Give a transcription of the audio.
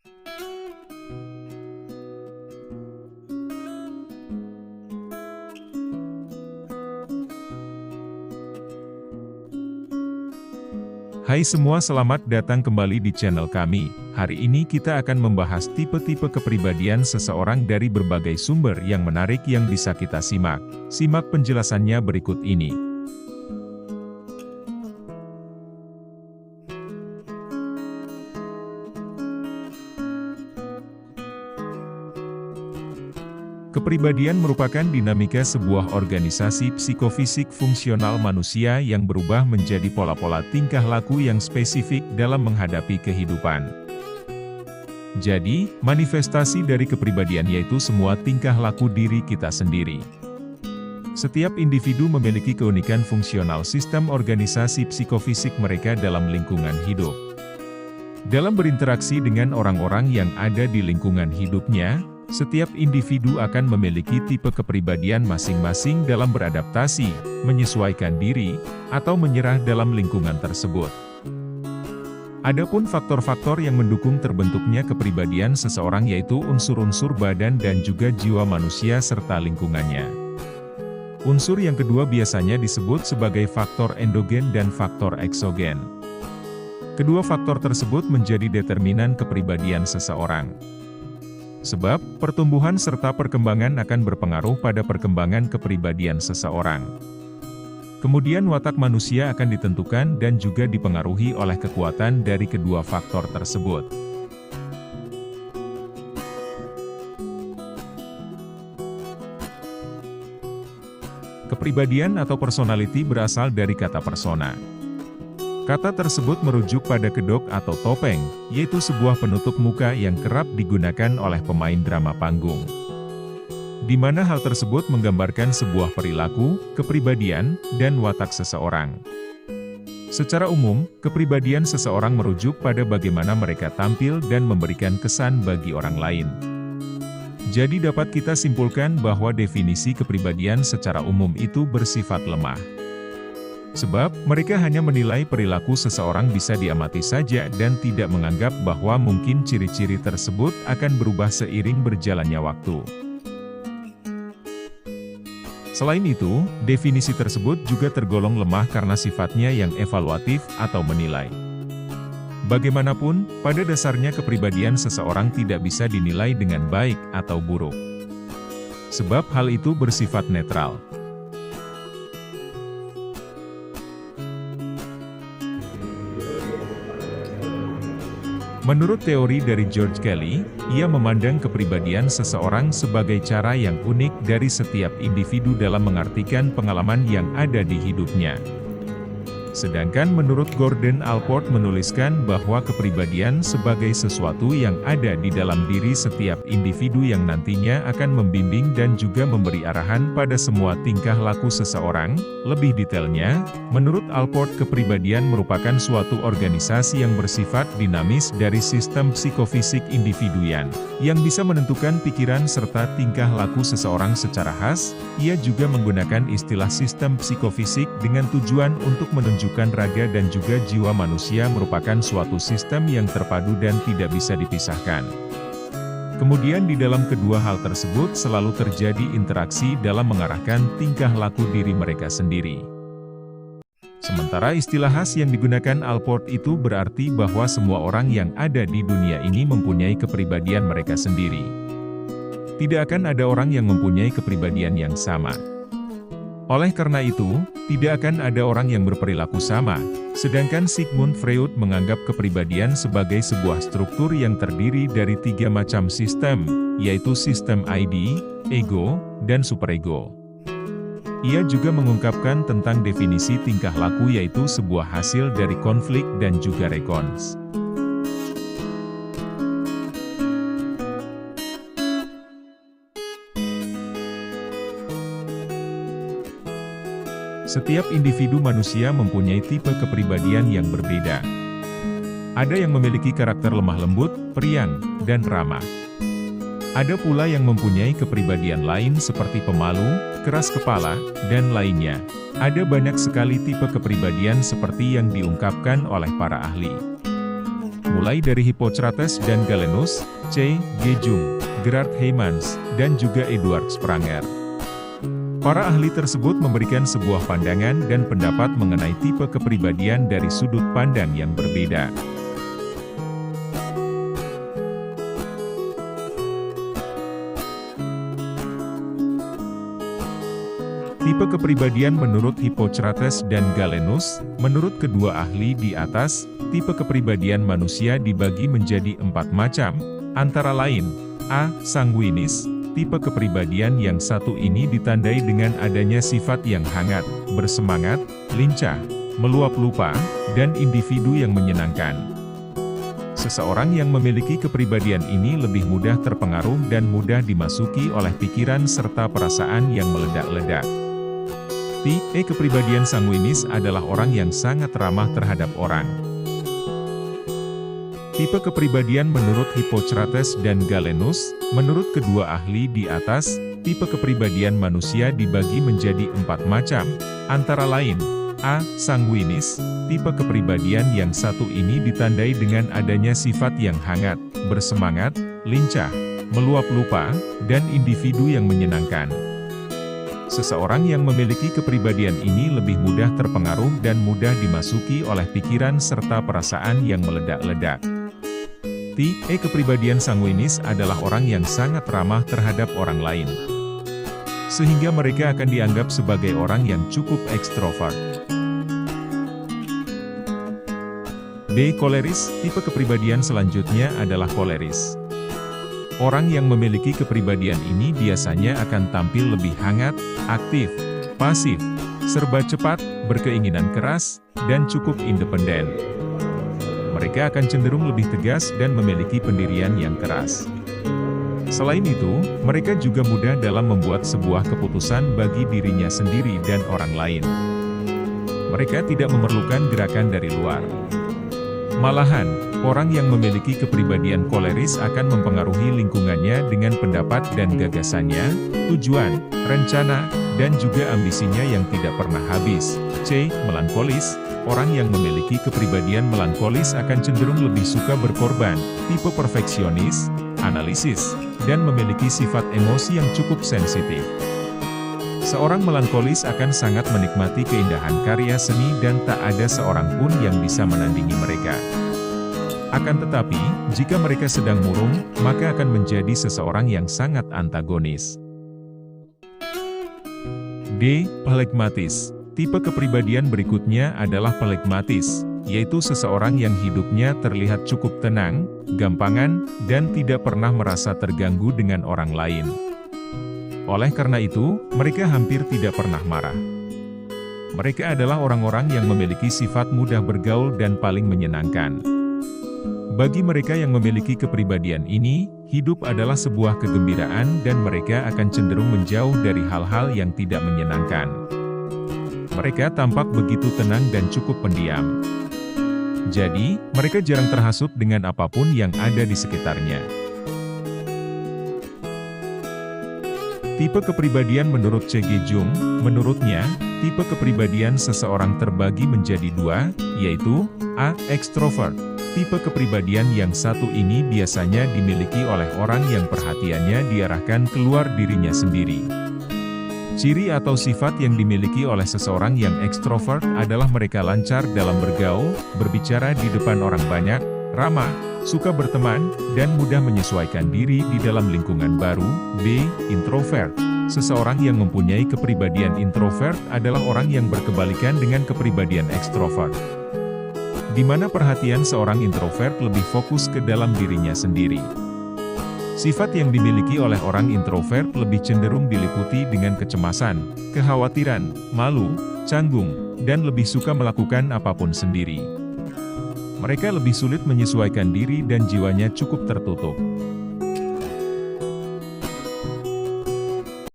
Hai semua, selamat datang kembali di channel kami. Hari ini kita akan membahas tipe-tipe kepribadian seseorang dari berbagai sumber yang menarik yang bisa kita simak. Simak penjelasannya berikut ini. Kepribadian merupakan dinamika sebuah organisasi psikofisik fungsional manusia yang berubah menjadi pola-pola tingkah laku yang spesifik dalam menghadapi kehidupan. Jadi, manifestasi dari kepribadian yaitu semua tingkah laku diri kita sendiri. Setiap individu memiliki keunikan fungsional sistem organisasi psikofisik mereka dalam lingkungan hidup. Dalam berinteraksi dengan orang-orang yang ada di lingkungan hidupnya, setiap individu akan memiliki tipe kepribadian masing-masing dalam beradaptasi, menyesuaikan diri, atau menyerah dalam lingkungan tersebut. Adapun faktor-faktor yang mendukung terbentuknya kepribadian seseorang yaitu unsur-unsur badan dan juga jiwa manusia serta lingkungannya. Unsur yang kedua biasanya disebut sebagai faktor endogen dan faktor eksogen. Kedua faktor tersebut menjadi determinan kepribadian seseorang. Sebab, pertumbuhan serta perkembangan akan berpengaruh pada perkembangan kepribadian seseorang. Kemudian watak manusia akan ditentukan dan juga dipengaruhi oleh kekuatan dari kedua faktor tersebut. Kepribadian atau personality berasal dari kata persona. Kata tersebut merujuk pada kedok atau topeng, yaitu sebuah penutup muka yang kerap digunakan oleh pemain drama panggung. Di mana hal tersebut menggambarkan sebuah perilaku, kepribadian, dan watak seseorang. Secara umum, kepribadian seseorang merujuk pada bagaimana mereka tampil dan memberikan kesan bagi orang lain. Jadi dapat kita simpulkan bahwa definisi kepribadian secara umum itu bersifat lemah. Sebab, mereka hanya menilai perilaku seseorang bisa diamati saja dan tidak menganggap bahwa mungkin ciri-ciri tersebut akan berubah seiring berjalannya waktu. Selain itu, definisi tersebut juga tergolong lemah karena sifatnya yang evaluatif atau menilai. Bagaimanapun, pada dasarnya kepribadian seseorang tidak bisa dinilai dengan baik atau buruk. Sebab hal itu bersifat netral. Menurut teori dari George Kelly, ia memandang kepribadian seseorang sebagai cara yang unik dari setiap individu dalam mengartikan pengalaman yang ada di hidupnya. Sedangkan menurut Gordon Allport menuliskan bahwa kepribadian sebagai sesuatu yang ada di dalam diri setiap individu yang nantinya akan membimbing dan juga memberi arahan pada semua tingkah laku seseorang. Lebih detailnya, menurut Allport kepribadian merupakan suatu organisasi yang bersifat dinamis dari sistem psikofisik individuan, yang bisa menentukan pikiran serta tingkah laku seseorang secara khas. Ia juga menggunakan istilah sistem psikofisik dengan tujuan untuk menunjukkan raga dan juga jiwa manusia merupakan suatu sistem yang terpadu dan tidak bisa dipisahkan. Kemudian di dalam kedua hal tersebut selalu terjadi interaksi dalam mengarahkan tingkah laku diri mereka sendiri. Sementara istilah khas yang digunakan Allport itu berarti bahwa semua orang yang ada di dunia ini mempunyai kepribadian mereka sendiri. Tidak akan ada orang yang mempunyai kepribadian yang sama. Oleh karena itu, tidak akan ada orang yang berperilaku sama, sedangkan Sigmund Freud menganggap kepribadian sebagai sebuah struktur yang terdiri dari 3 macam sistem, yaitu sistem ID, ego, dan superego. Ia juga mengungkapkan tentang definisi tingkah laku yaitu sebuah hasil dari konflik dan juga rekons. Setiap individu manusia mempunyai tipe kepribadian yang berbeda. Ada yang memiliki karakter lemah lembut, periang, dan ramah. Ada pula yang mempunyai kepribadian lain seperti pemalu, keras kepala, dan lainnya. Ada banyak sekali tipe kepribadian seperti yang diungkapkan oleh para ahli. mulai dari Hippocrates dan Galenus, C. G. Jung, Gerard Heymans, dan juga Edward Spranger. Para ahli tersebut memberikan sebuah pandangan dan pendapat mengenai tipe kepribadian dari sudut pandang yang berbeda. Tipe kepribadian menurut Hippocrates dan Galenus, menurut kedua ahli di atas, tipe kepribadian manusia dibagi menjadi 4 macam, antara lain, A. Sanguinis, tipe kepribadian yang satu ini ditandai dengan adanya sifat yang hangat, bersemangat, lincah, meluap lupa, dan individu yang menyenangkan. Seseorang yang memiliki kepribadian ini lebih mudah terpengaruh dan mudah dimasuki oleh pikiran serta perasaan yang meledak-ledak. Tipe kepribadian sanguinis adalah orang yang sangat ramah terhadap orang. Tipe kepribadian menurut Hippocrates dan Galenus, menurut kedua ahli di atas, tipe kepribadian manusia dibagi menjadi 4 macam, antara lain, A. Sanguinis, tipe kepribadian yang satu ini ditandai dengan adanya sifat yang hangat, bersemangat, lincah, meluap lupa, dan individu yang menyenangkan. Seseorang yang memiliki kepribadian ini lebih mudah terpengaruh dan mudah dimasuki oleh pikiran serta perasaan yang meledak-ledak. Tipe kepribadian sanguinis adalah orang yang sangat ramah terhadap orang lain, sehingga mereka akan dianggap sebagai orang yang cukup ekstrovert. B. Koleris, tipe kepribadian selanjutnya adalah koleris. Orang yang memiliki kepribadian ini biasanya akan tampil lebih hangat, aktif, pasif, serba cepat, berkeinginan keras, dan cukup independen. Mereka akan cenderung lebih tegas dan memiliki pendirian yang keras. Selain itu, mereka juga mudah dalam membuat sebuah keputusan bagi dirinya sendiri dan orang lain. Mereka tidak memerlukan gerakan dari luar. Malahan, orang yang memiliki kepribadian koleris akan mempengaruhi lingkungannya dengan pendapat dan gagasannya, tujuan, rencana, dan juga ambisinya yang tidak pernah habis. C. Melankolis, orang yang memiliki kepribadian melankolis akan cenderung lebih suka berkorban, tipe perfeksionis, analisis, dan memiliki sifat emosi yang cukup sensitif. Seorang melankolis akan sangat menikmati keindahan karya seni dan tak ada seorang pun yang bisa menandingi mereka. Akan tetapi, jika mereka sedang murung, maka akan menjadi seseorang yang sangat antagonis. D. Phlegmatis. Tipe kepribadian berikutnya adalah phlegmatis, yaitu seseorang yang hidupnya terlihat cukup tenang, gampangan, dan tidak pernah merasa terganggu dengan orang lain. Oleh karena itu, mereka hampir tidak pernah marah. Mereka adalah orang-orang yang memiliki sifat mudah bergaul dan paling menyenangkan. Bagi mereka yang memiliki kepribadian ini, hidup adalah sebuah kegembiraan dan mereka akan cenderung menjauh dari hal-hal yang tidak menyenangkan. Mereka tampak begitu tenang dan cukup pendiam. Jadi, mereka jarang terhasut dengan apapun yang ada di sekitarnya. Tipe kepribadian menurut C. G. Jung, menurutnya, tipe kepribadian seseorang terbagi menjadi 2, yaitu A. Ekstrovert. Tipe kepribadian yang satu ini biasanya dimiliki oleh orang yang perhatiannya diarahkan keluar dirinya sendiri. Ciri atau sifat yang dimiliki oleh seseorang yang ekstrovert adalah mereka lancar dalam bergaul, berbicara di depan orang banyak, ramah, suka berteman, dan mudah menyesuaikan diri di dalam lingkungan baru. B. Introvert. Seseorang yang mempunyai kepribadian introvert adalah orang yang berkebalikan dengan kepribadian ekstrovert, di mana perhatian seorang introvert lebih fokus ke dalam dirinya sendiri. Sifat yang dimiliki oleh orang introvert lebih cenderung diliputi dengan kecemasan, kekhawatiran, malu, canggung, dan lebih suka melakukan apapun sendiri. Mereka lebih sulit menyesuaikan diri dan jiwanya cukup tertutup.